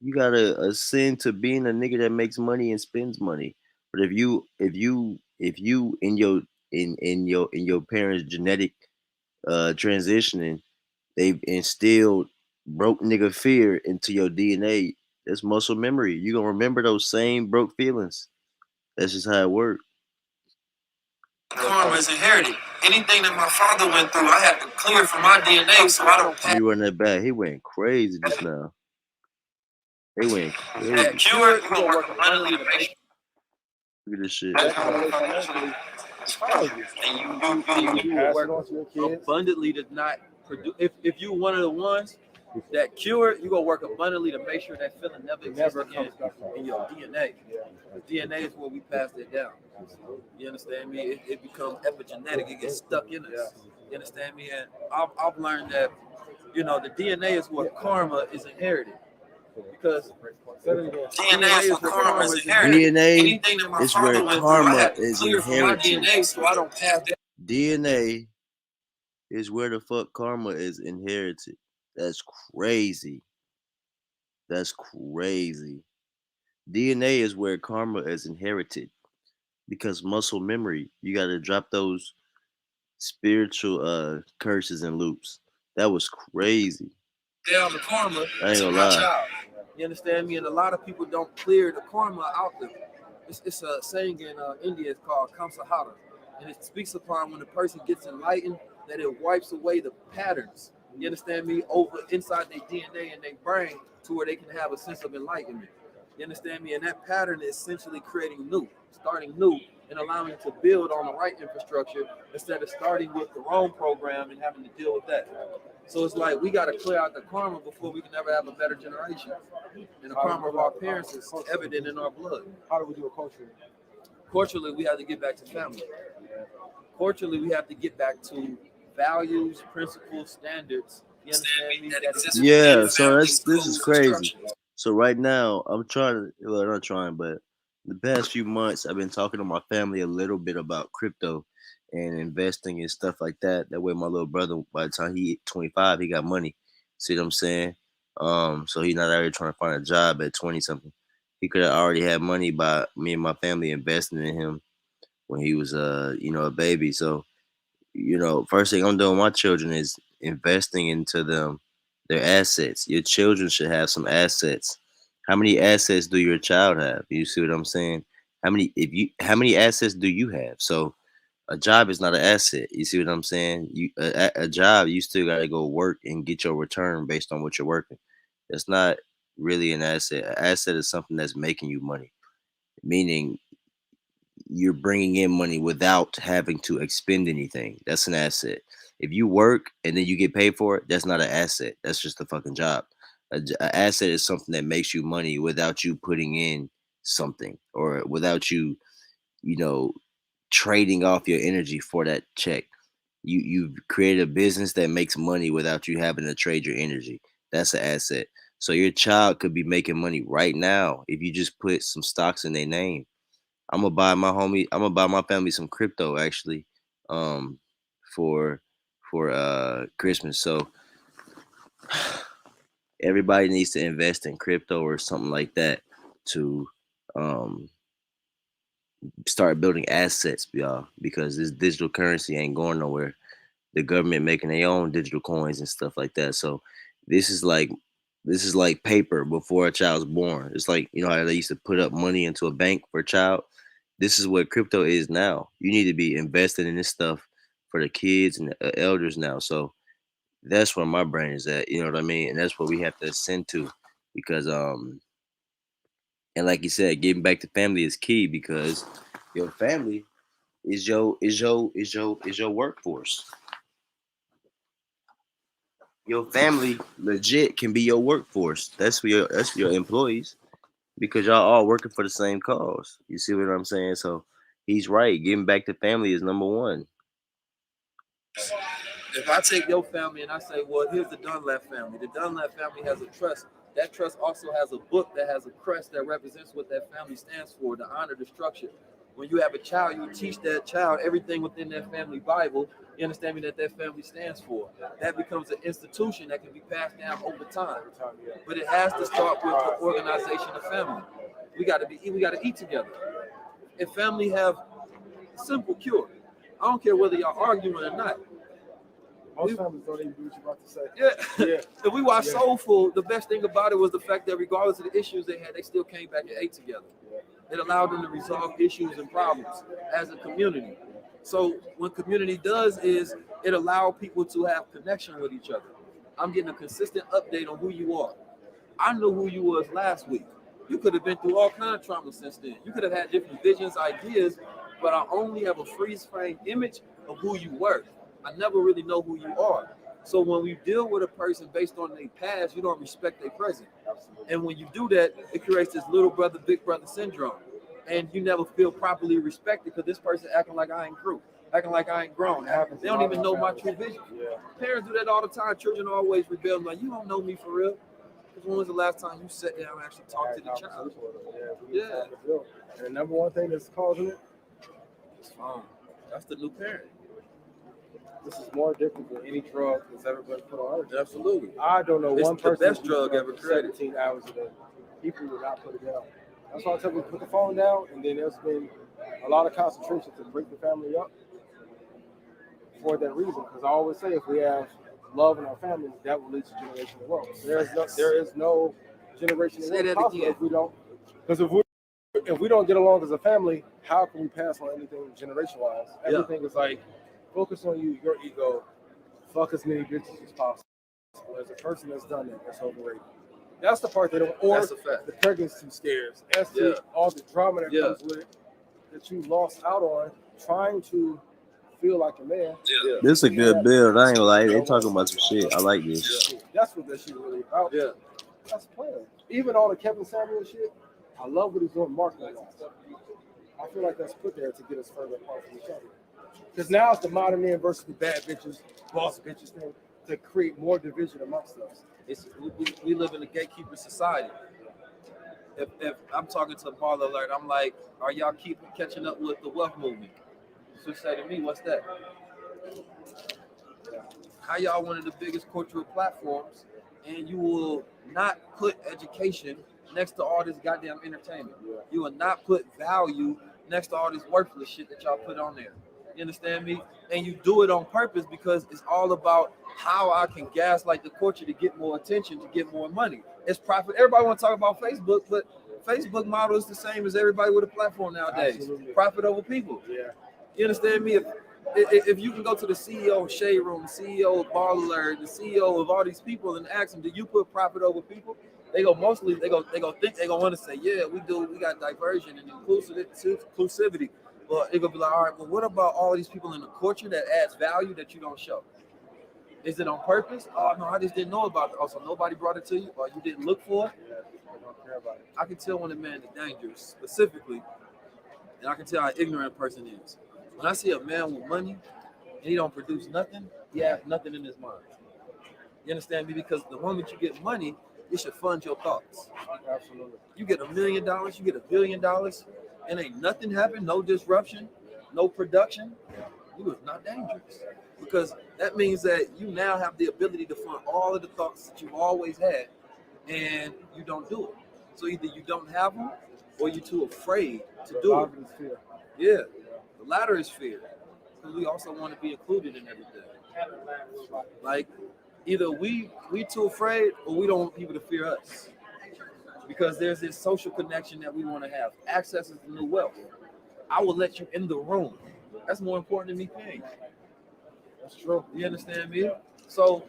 You gotta ascend to being a nigga that makes money and spends money. But if you in your parents' genetic transitioning, they've instilled broke nigga fear into your DNA. That's muscle memory. You gonna remember those same broke feelings. That's just how it works. karma is inherited. Anything that my father went through, I had to clear from my DNA so I don't Let me run that back. He went crazy just now. He went crazy. cure it. You gonna work abundantly to make Look at this shit. That kind of way financially, it scars you. and you Pass it work on to your kids. abundantly to not produce. If you one of the ones that cure it, you gonna work abundantly to make sure that feeling never It exists never again comes back. in your DNA. Yeah. The DNA is where we pass it down. You understand me? It becomes epigenetic. It gets stuck in us. You understand me? And I've learned that, you know, the DNA is what karma is inherited. Because Say it again. DNA is what karma is inherited. DNA Anything that my is father where went through, karma I had to is clear from my inherited. DNA so I don't pass that. DNA is where the fuck karma is inherited. That's crazy. That's crazy. DNA is where karma is inherited because muscle memory. You got to drop those spiritual curses and loops. That was crazy. Down the karma I ain't to gonna my lie. child. You understand me? And a lot of people don't clear the karma out there. It's a saying in India. It's called Kamsahara, and it speaks upon when a person gets enlightened that it wipes away the patterns. You understand me? Over inside their DNA and their brain to where they can have a sense of enlightenment. You understand me? And that pattern is essentially creating new, starting new, and allowing to build on the right infrastructure instead of starting with the wrong program and having to deal with that. So it's like we got to clear out the karma before we can ever have a better generation. And the karma of our parents is evident in our blood. How do we do it culturally? Culturally, we have to get back to family. Culturally, we have to get back to values, principles, standards. You understand me? That exist Yeah, within so families, this is codes, and crazy. structures. So right now, I'm trying to, well, not trying, but the past few months, I've been talking to my family a little bit about crypto and investing and stuff like that. That way, my little brother, by the time he 25, he got money. See what I'm saying? So he's not out here trying to find a job at 20 something. He could have already had money by me and my family investing in him when he was, a baby. So first thing I'm doing with my children is investing into them, their assets. Your children should have some assets. How many assets do your child have? You see what I'm saying? How many assets do you have? So a job is not an asset. You see what I'm saying? A job, you still gotta go work and get your return based on what you're working. That's not really an asset. An asset is something that's making you money, meaning you're bringing in money without having to expend anything. That's an asset. If you work and then you get paid for it, that's not an asset. That's just a fucking job. A asset is something that makes you money without you putting in something or without you, you know, trading off your energy for that check. You've created a business that makes money without you having to trade your energy. That's an asset. So your child could be making money right now if you just put some stocks in their name. I'm gonna buy my family some crypto actually, um, for Christmas. So everybody needs to invest in crypto or something like that to um start building assets, y'all, because this digital currency ain't going nowhere. The government making their own digital coins and stuff like that. So this is like this is like paper before a child's born. It's like how they used to put up money into a bank for a child. This is what crypto is now. You need to be invested in this stuff for the kids and the elders now. So that's where my brain is at. You know what I mean? And that's what we have to ascend to, because and like you said, getting back to family is key because your family is your workforce. Your family legit can be your workforce. That's your employees because y'all all working for the same cause. You see what I'm saying? So he's right. Getting back to family is number one. If I take your family and I say, well, here's the Dunlap family. The Dunlap family has a trust. That trust also has a book that has a crest that represents what that family stands for, the honor, the structure. When you have a child, you teach that child everything within that family Bible. You understand me that family stands for. That becomes an institution that can be passed down over time. But it has to start with the organization of family. We got to eat together. If family have simple cure, I don't care whether y'all arguing or not. Most families don't even do what you're about to say. Yeah. If we watch Soul Food, the best thing about it was the fact that regardless of the issues they had, they still came back and ate together. It allowed them to resolve issues and problems as a community. So what community does is it allows people to have connection with each other. I'm getting a consistent update on who you are. I knew who you was last week. You could have been through all kinds of trauma since then. You could have had different visions, ideas, but I only have a freeze frame image of who you were. I never really know who you are. So when we deal with a person based on their past, you don't respect their present. And when you do that, it creates this little brother, big brother syndrome. And you never feel properly respected because this person acting like I ain't grew, acting like I ain't grown. They don't even know my true vision. Parents do that all the time. Children always rebel, like, you don't know me for real. Because when was the last time you sat down and actually talked to the child? Yeah. And the number one thing that's causing it, it's fine. That's the new parent. This is more addictive than any drug that's ever been put on earth. Absolutely. I don't know It's one the person best drug ever created. 17 hours a day. People will not put it down. That's why I tell people put the phone down, and then there's been a lot of concentration to break the family up for that reason. Because I always say if we have love in our families, that will lead to generational wealth. There is no generational wealth possible if we don't. Because if if we don't get along as a family, how can we pass on anything generation wise? Yeah. Everything is like focus on you, your ego, fuck as many bitches as possible. As a person that's done that, that's overrated. That's the part they don't. Or That's a fact. the pregnancy scares. That's Yeah. all the drama that Yeah. comes with it that you lost out on trying to feel like a man. Yeah. This a good build. I ain't gonna lie. They talking about some shit. I like this. That's what that shit really about. Yeah. That's playing. Even all the Kevin Samuel shit, I love what he's doing marketing wise. I feel like that's put there to get us further apart from each other. Because now it's the modern man versus the bad bitches, boss bitches thing to create more division amongst us. We live in a gatekeeper society. If I'm talking to Baller Alert, I'm like, are y'all catching up with the wealth movement? She'll say to me, what's that? How y'all one of the biggest cultural platforms, and you will not put education next to all this goddamn entertainment. You will not put value next to all this worthless shit that y'all put on there. You understand me? And you do it on purpose because it's all about how I can gaslight the culture to get more attention, to get more money. It's profit. Everybody want to talk about Facebook, but Facebook model is the same as everybody with a platform nowadays. Absolutely. Profit over people. Yeah. You understand me? If you can go to the CEO of Shade Room, the CEO of Ball Alert, the CEO of all these people and ask them, do you put profit over people? They go want to say, yeah, we do. We got diversion and inclusivity. But it gonna be like, all right, but what about all these people in the culture that adds value that you don't show? Is it on purpose? Oh no, I just didn't know about it. Also, nobody brought it to you, or you didn't look for it. Yeah, I don't care about it. I can tell when a man is dangerous, specifically, and I can tell how ignorant a person is. When I see a man with money and he don't produce nothing, he has nothing in his mind. You understand me? Because the moment you get money, it should fund your thoughts. Absolutely. You get $1 million, you get $1 billion, and ain't nothing happen, no disruption, no production. You is not dangerous. Because that means that you now have the ability to fund all of the thoughts that you've always had, and you don't do it. So either you don't have them, or you're too afraid to do it. Fear. Yeah, the latter is fear, because we also want to be included in everything. Like either we too afraid, or we don't want people to fear us, because there's this social connection that we want to have. Access is the new wealth. I will let you in the room. That's more important than me paying. That's true. You understand me? So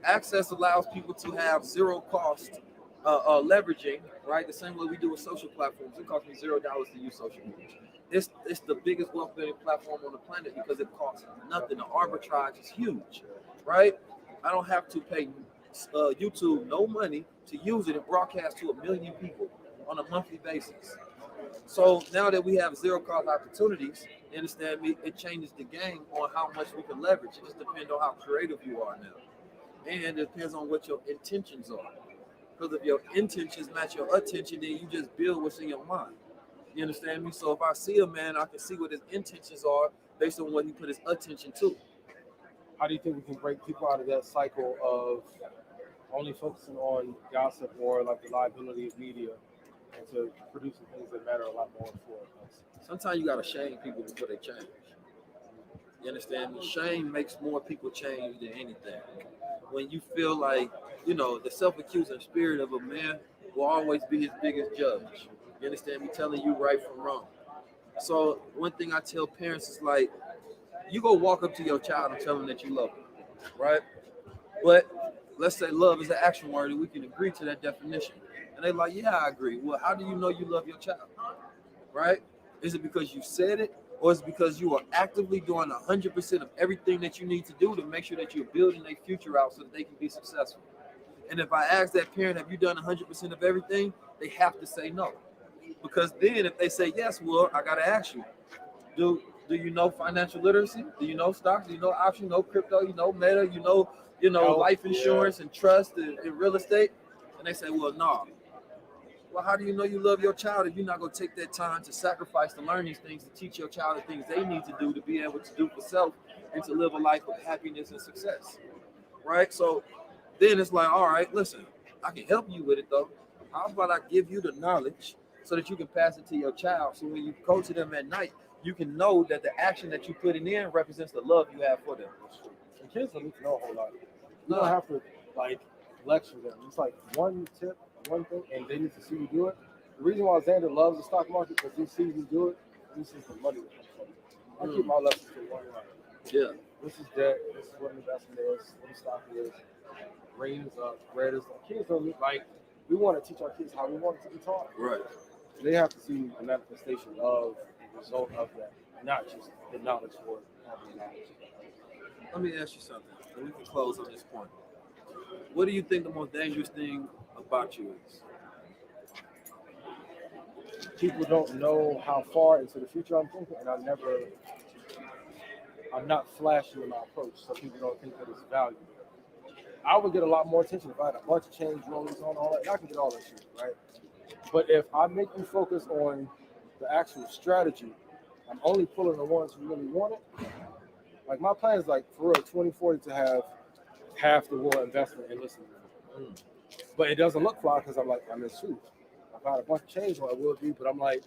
access allows people to have zero cost leveraging, right? The same way we do with social platforms. It costs me $0 to use social media. It's the biggest wealth building platform on the planet because it costs nothing. The arbitrage is huge, right? I don't have to pay YouTube no money to use it and broadcast to 1 million people on a monthly basis. So now that we have zero cost opportunities, you understand me, it changes the game on how much we can leverage. It just depends on how creative you are now. And it depends on what your intentions are. Because if your intentions match your attention, then you just build what's in your mind. You understand me? So if I see a man, I can see what his intentions are based on what he put his attention to. How do you think we can break people out of that cycle of only focusing on gossip or like the liability of media and to producing things that matter a lot more for us? Sometimes you gotta shame people before they change. You understand me? Shame makes more people change than anything. When you feel like, the self-accusing spirit of a man will always be his biggest judge. You understand me? Telling you right from wrong. So one thing I tell parents is like, you go walk up to your child and tell them that you love them, right? But let's say love is an action word and we can agree to that definition. And they're like, yeah, I agree. Well, how do you know you love your child, right? Is it because you said it, or is it because you are actively doing 100% of everything that you need to do to make sure that you're building their future out so that they can be successful? And if I ask that parent, have you done 100% of everything? They have to say no. Because then if they say yes, well, I got to ask you, do you know financial literacy? Do you know stocks? Do you know options? You know crypto? You know meta? You know life insurance and trust and real estate? And they say, well, no. Well, how do you know you love your child if you're not going to take that time to sacrifice to learn these things, to teach your child the things they need to do to be able to do for self and to live a life of happiness and success, right? So then it's like, all right, listen, I can help you with it though. How about I give you the knowledge so that you can pass it to your child, so when you go to them at night, you can know that the action that you're putting in represents the love you have for them. And kids don't need to know a whole lot. You don't have to lecture them. It's like one tip, one thing, and they need to see you do it. The reason why Xander loves the stock market because he sees me do it. He sees the money that comes from it. I keep my lessons to one line. Yeah. This is debt. This is what an investment is. What a stock is. Green is up. Red is up. Kids don't like. We want to teach our kids how we want it to be taught. Right. They have to see the manifestation of the result of that, not just the knowledge for having the knowledge. Let me ask you something, and we can close on this point. What do you think the most dangerous thing about you is? People don't know how far into the future I'm thinking, and I'm not flashy in my approach, so people don't think that it's valuable. I would get a lot more attention if I had a bunch of change rollies on all that. And I can get all that shit, right? But if I make you focus on the actual strategy, I'm only pulling the ones who really want it. Like my plan is like for real, 2040 to have half the world investment and listening. But it doesn't look fly because I'm in suit. If I had a bunch of change, well, I would be, but I'm like,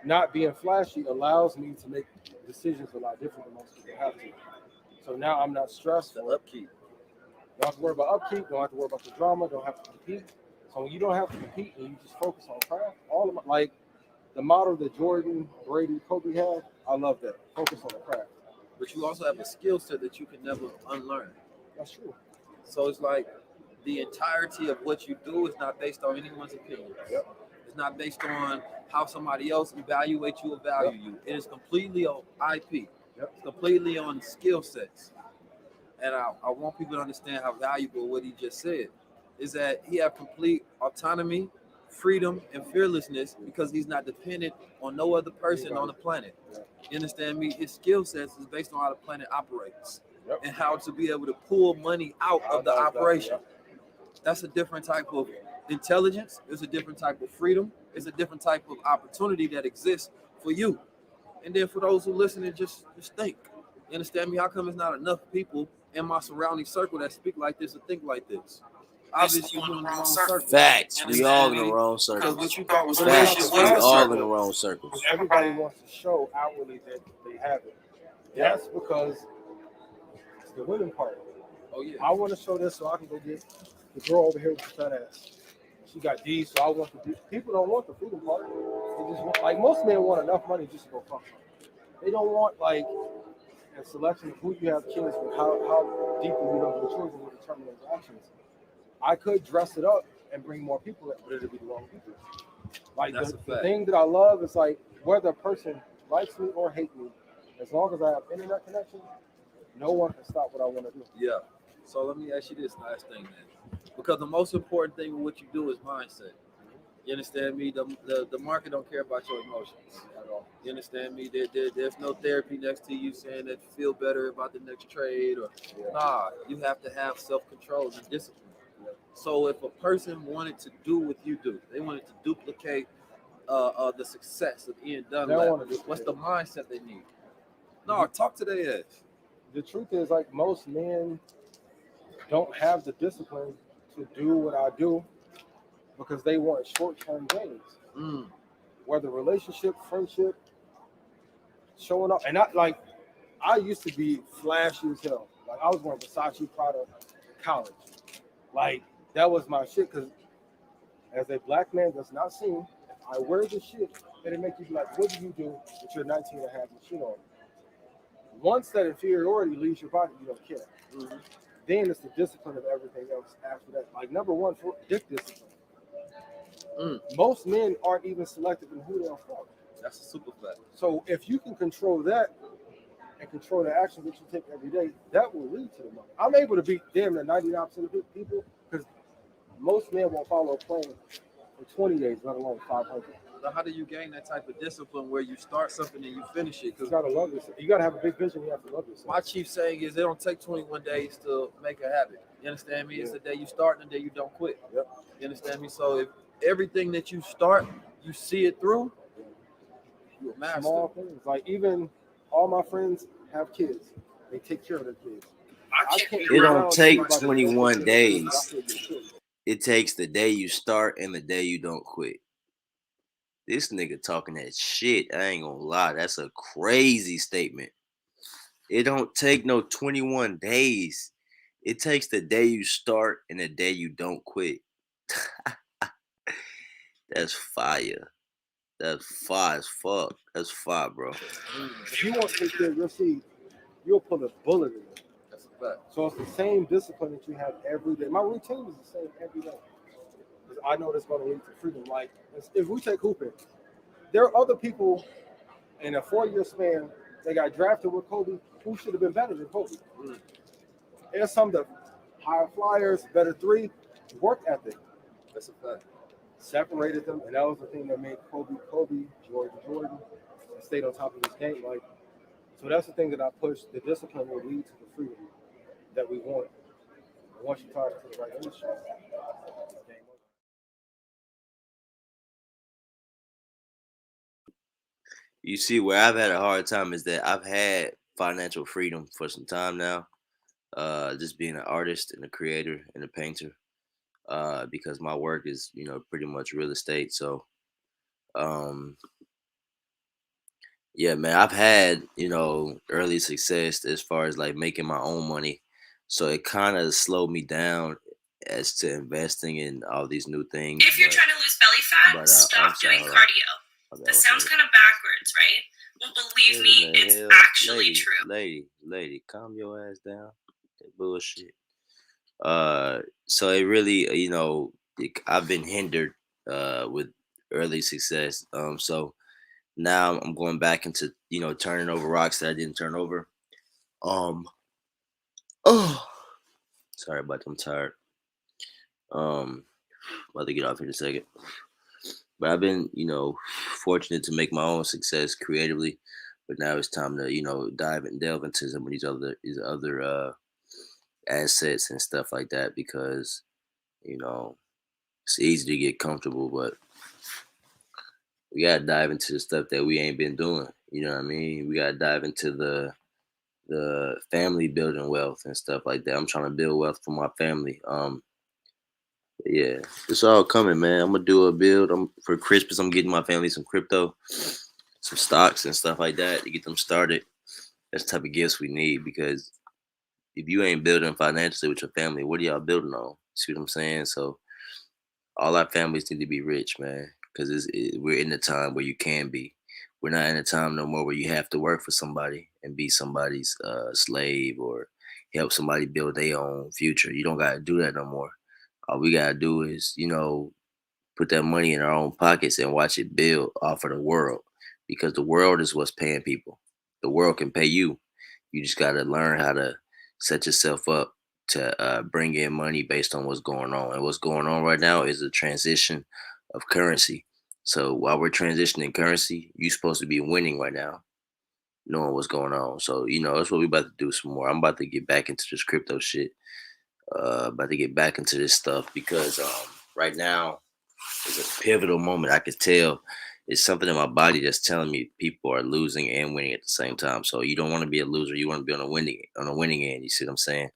not being flashy allows me to make decisions a lot different than most people have to. So now I'm not stressed. The upkeep. Don't have to worry about upkeep. Don't have to worry about the drama. Don't have to compete. So when you don't have to compete and you just focus on craft, all of my, like the model that Jordan, Brady, Kobe had, I love that. Focus on the craft. But you also have a skill set that you can never unlearn. That's true. So it's like the entirety of what you do is not based on anyone's opinion. Yep. It's not based on how somebody else evaluates you or value you. It is completely on IP. Yep. It's completely on skill sets. And I want people to understand how valuable what he just said is that he have complete autonomy, freedom, and fearlessness because he's not dependent on no other person on the planet. Yep. You understand me? His skill sets is based on how the planet operates. Yep. And how to be able to pull money out of the operation. That's a different type of intelligence. It's a different type of freedom. It's a different type of opportunity that exists for you. And then for those who listen and just think, you understand me? How come there's not enough people in my surrounding circle that speak like this or think like this? Obviously, you're in the wrong circle. Facts. We all in the wrong circle. What you thought was Facts. We relationship all in the wrong circles. Everybody wants to show outwardly that they have it. That's because it's the women part. Oh yeah. I want to show this so I can go get the girl over here with the fat ass. She got D, so I want the D. People don't want the freedom part. They just want, like most men want enough money just to go fuck. They don't want like a selection of who you have kids with, how deeply you love your children will determine those actions. I could dress it up and bring more people in, but it'll be the wrong people. Like the thing that I love is like whether a person likes me or hates me, as long as I have internet connection, no one can stop what I want to do. Yeah. So let me ask you this last thing, man. Because the most important thing with what you do is mindset. You understand me? The market don't care about your emotions at all. You understand me? There's no therapy next to you saying that you feel better about the next trade or nah. You have to have self-control and discipline. So if a person wanted to do what you do, they wanted to duplicate the success of Ian Dunlap, what's the mindset they need? No, talk to their ass. The truth is, like most men don't have the discipline to do what I do because they want short-term gains. Whether relationship, friendship, showing up, and not like I used to be flashy as hell. Like I was wearing Versace Prada in college. Like that was my shit because as a black man that's not seen, I wear this shit and it makes you be like, what do you do with your 19 and a half machine on? Once that inferiority leaves your body, you don't care. Then it's the discipline of everything else after that. Like number one, dick discipline. Most men aren't even selective in who they'll fuck. That's a super fact. So if you can control that and control the actions that you take every day, that will lead to the money. I'm able to beat damn near 99% of people because most men won't follow a plan for 20 days, let alone 500. So how do you gain that type of discipline where you start something and you finish it? You gotta love yourself. You gotta have a big vision. You have to love yourself. My chief saying is it don't take 21 days to make a habit. You understand me? It's the day you start and the day you don't quit. Yep. You understand me? So if everything that you start, you see it through, you're a master. Small things. Like even all my friends have kids. They take care of their kids. It don't take 21 days. It takes the day you start and the day you don't quit. This nigga talking that shit. I ain't gonna lie. That's a crazy statement. It don't take no 21 days. It takes the day you start and the day you don't quit. That's fire. That's fire as fuck. That's fire, bro. If you want to take care of your seed, you'll put a bullet in it. That's a fact. So it's the same discipline that you have every day. My routine is the same every day. 'Cause I know that's going to lead to freedom. Like if we take hooping, there are other people in a 4-year span that got drafted with Kobe who should have been better than Kobe. There's some that higher flyers, better three, work ethic That's a fact. separated them, and that was the thing that made Kobe, Jordan, and stayed on top of his game. Like, so that's the thing that I push. The discipline will lead to the freedom that we want. And once you tie it to the right industry, game over. You see, where I've had a hard time is that I've had financial freedom for some time now. Just being an artist and a creator and a painter. Because my work is, pretty much real estate. So, um, yeah, man, I've had, early success as far as like making my own money. So it kind of slowed me down as to investing in all these new things. If you're But, trying to lose belly fat, I'm stop sorry, doing hold on. cardio. Okay, That one sounds second. kind of backwards, right? Well, believe What in me, the it's hell? actually Lady, true. lady, calm your ass down. That bullshit. So it really, I've been hindered with early success. So now I'm going back into, turning over rocks that I didn't turn over. Um, oh, sorry about that. I'm tired. Um, about to get off here in a second. But I've been, fortunate to make my own success creatively. But now it's time to, dive and delve into some of these other assets and stuff like that because, you know, it's easy to get comfortable, but we gotta dive into the stuff that we ain't been doing. You know what I mean? We gotta dive into the family building wealth and stuff like that. I'm trying to build wealth for my family. Yeah, it's all coming, man. I'm gonna do a build. For Christmas. I'm getting my family some crypto, some stocks and stuff like that to get them started. That's the type of gifts we need because if you ain't building financially with your family, what are y'all building on? See what I'm saying? So all our families need to be rich, man, because we're in a time where you can be. We're not in a time no more where you have to work for somebody and be somebody's slave or help somebody build their own future. You don't got to do that no more. All we got to do is, put that money in our own pockets and watch it build off of the world because the world is what's paying people. The world can pay you. You just got to learn how to set yourself up to bring in money based on what's going on. And what's going on right now is a transition of currency. So while we're transitioning currency, you're supposed to be winning right now, knowing what's going on. So, that's what we about to do some more. I'm about to get back into this crypto shit. About to get back into this stuff because right now is a pivotal moment. I could tell it's something in my body that's telling me people are losing and winning at the same time. So you don't want to be a loser. You want to be on a winning end. You see what I'm saying?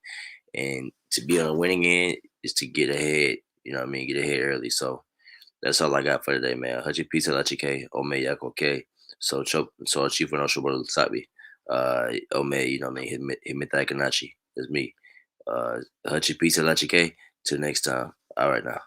And to be on a winning end is to get ahead. You know what I mean? Get ahead early. So that's all I got for today, man. Hachi pizza la chike, ome yako ke. So chief no shoboro sabi. Ome, you know what I mean? Himita Kanachi. That's me. Hachi pizza la chike. Till next time. All right now.